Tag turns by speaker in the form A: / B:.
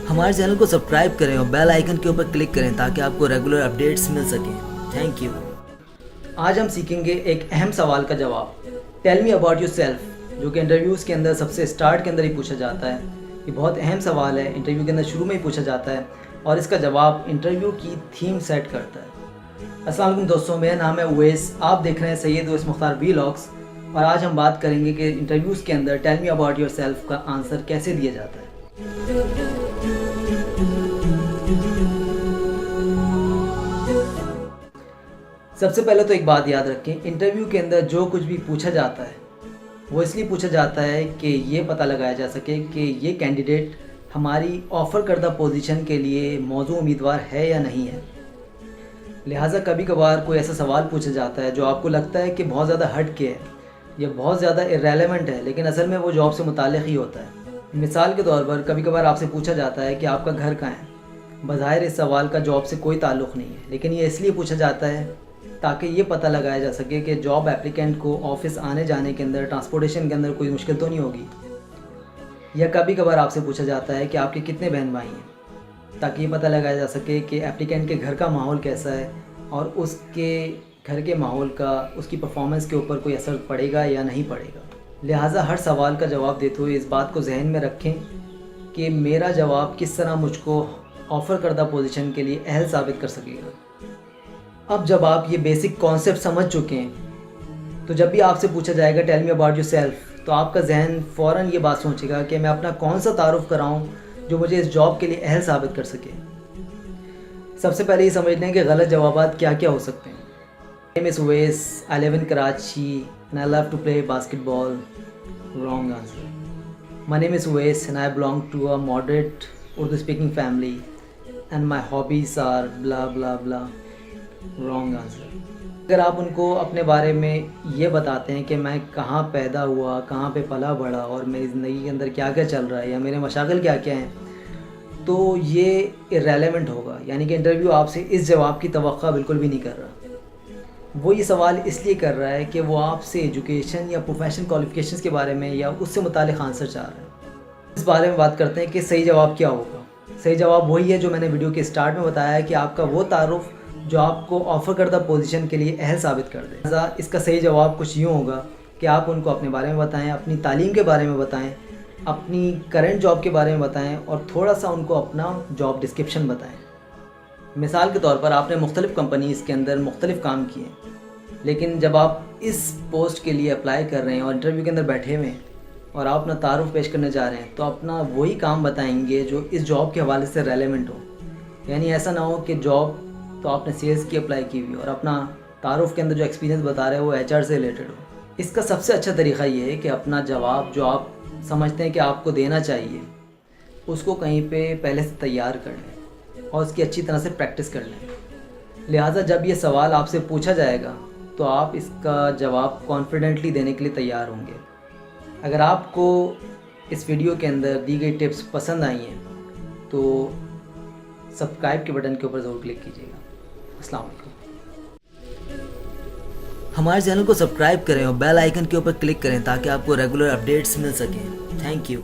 A: ہمارے چینل کو سبسکرائب کریں اور بیل آئیکن کے اوپر کلک کریں تاکہ آپ کو ریگولر اپڈیٹس مل سکیں. Thank you.
B: آج ہم سیکھیں گے ایک اہم سوال کا جواب. Tell me about your self, جو کہ انٹرویوز کے اندر سب سے اسٹارٹ کے اندر ہی پوچھا جاتا ہے. یہ بہت اہم سوال ہے، انٹرویو کے اندر شروع میں ہی پوچھا جاتا ہے اور اس کا جواب انٹرویو کی تھیم سیٹ کرتا ہے. السلام علیکم دوستوں، میرا نام ہے اویس، آپ دیکھ رہے ہیں سید اویس مختار ولاگس، اور آج ہم بات کریں گے کہ انٹرویوز کے اندر tell me about yourself کا آنسر کیسے دیا جاتا ہے. سب سے پہلے تو ایک بات یاد رکھیں، انٹرویو کے اندر جو کچھ بھی پوچھا جاتا ہے وہ اس لیے پوچھا جاتا ہے کہ یہ پتہ لگایا جا سکے کہ یہ کینڈیڈیٹ ہماری آفر کردہ پوزیشن کے لیے موزوں امیدوار ہے یا نہیں ہے. لہٰذا کبھی کبھار کوئی ایسا سوال پوچھا جاتا ہے جو آپ کو لگتا ہے کہ بہت زیادہ ہٹ کے ہے یا بہت زیادہ ارریلیونٹ ہے، لیکن اصل میں وہ جاب سے متعلق ہی ہوتا ہے. مثال کے طور پر کبھی کبھار آپ سے پوچھا جاتا ہے کہ آپ کا گھر کہاں ہے. بظاہر اس سوال کا جاب سے کوئی تعلق نہیں ہے، لیکن یہ اس لیے پوچھا جاتا ہے تاکہ یہ پتہ لگایا جا سکے کہ جاب اپلیکینٹ کو آفس آنے جانے کے اندر، ٹرانسپورٹیشن کے اندر کوئی مشکل تو نہیں ہوگی. یا کبھی کبھار آپ سے پوچھا جاتا ہے کہ آپ کے کتنے بہن بھائی ہیں، تاکہ یہ پتہ لگایا جا سکے کہ اپلیکینٹ کے گھر کا ماحول کیسا ہے اور اس کے گھر کے ماحول کا اس کی پرفارمنس کے اوپر کوئی اثر پڑے گا یا نہیں پڑے گا. لہٰذا ہر سوال کا جواب دیتے ہوئے اس بات کو ذہن میں رکھیں کہ میرا جواب کس طرح مجھ کو آفر کردہ پوزیشن کے لیے اہل ثابت کر سکے گا. اب جب آپ یہ بیسک کانسیپٹ سمجھ چکے ہیں تو جب بھی آپ سے پوچھا جائے گا tell me about yourself, تو آپ کا ذہن فوراً یہ بات سوچے گا کہ میں اپنا کون سا تعارف کراؤں جو مجھے اس جاب کے لیے اہل ثابت کر سکے. سب سے پہلے یہ سمجھ لیں کہ غلط جوابات کیا کیا ہو سکتے ہیں. My name is Uwais, I live in Karachi and I love to play basketball. Wrong answer. My name is Uwais and I belong to a moderate Urdu speaking family and my hobbies are blah blah blah. Wrong answer. اگر آپ ان کو اپنے بارے میں یہ بتاتے ہیں کہ میں کہاں پیدا ہوا، کہاں پہ پلا بڑھا اور میری زندگی کے اندر کیا کیا چل رہا ہے یا میرے مشاغل کیا کیا ہیں، تو یہ ارریلیونٹ ہوگا. یعنی کہ انٹرویو آپ سے اس جواب کی توقع بالکل بھی نہیں کر رہا. وہ یہ سوال اس لیے کر رہا ہے کہ وہ آپ سے ایجوکیشن یا پروفیشنل کوالیفیکیشنز کے بارے میں یا اس سے متعلق آنسر چاہ رہا ہے. اس بارے میں بات کرتے ہیں کہ صحیح جواب کیا ہوگا. صحیح جواب وہی ہے جو میں نے ویڈیو کے اسٹارٹ میں بتایا ہے کہ آپ کا وہ تعارف جو آپ کو آفر کردہ پوزیشن کے لیے اہل ثابت کر دے. لہٰذا اس کا صحیح جواب کچھ یوں ہوگا کہ آپ ان کو اپنے بارے میں بتائیں، اپنی تعلیم کے بارے میں بتائیں، اپنی کرنٹ جاب کے بارے میں بتائیں اور تھوڑا سا ان کو اپنا جاب ڈسکرپشن بتائیں. مثال کے طور پر آپ نے مختلف کمپنیز کے اندر مختلف کام کیے، لیکن جب آپ اس پوسٹ کے لیے اپلائی کر رہے ہیں اور انٹرویو کے اندر بیٹھے ہوئے ہیں اور آپ اپنا تعارف پیش کرنے جا رہے ہیں تو اپنا وہی کام بتائیں گے جو اس جاب کے حوالے سے ریلیونٹ ہو. یعنی ایسا نہ ہو کہ جاب تو آپ نے سیلز کی اپلائی کی ہوئی اور اپنا تعارف کے اندر جو ایکسپیرینس بتا رہے ہیں وہ HR سے ریلیٹڈ ہو. اس کا سب سے اچھا طریقہ یہ ہے کہ اپنا جواب جو آپ سمجھتے ہیں کہ آپ کو دینا چاہیے اس کو کہیں پہ پہلے سے تیار کر لیں اور اس کی اچھی طرح سے پریکٹس کر لیں. لہٰذا جب یہ سوال آپ سے پوچھا جائے گا تو آپ اس کا جواب کانفیڈنٹلی دینے کے لیے تیار ہوں گے. اگر آپ کو اس ویڈیو کے اندر دی گئی ٹپس پسند آئی ہیں تو سبسکرائب کے بٹن کے اوپر ضرور کلک کیجیے گا. السلام علیکم.
A: ہمارے چینل کو سبسکرائب کریں اور بیل آئیکن کے اوپر کلک کریں تاکہ آپ کو ریگولر اپڈیٹس مل سکیں. Thank you.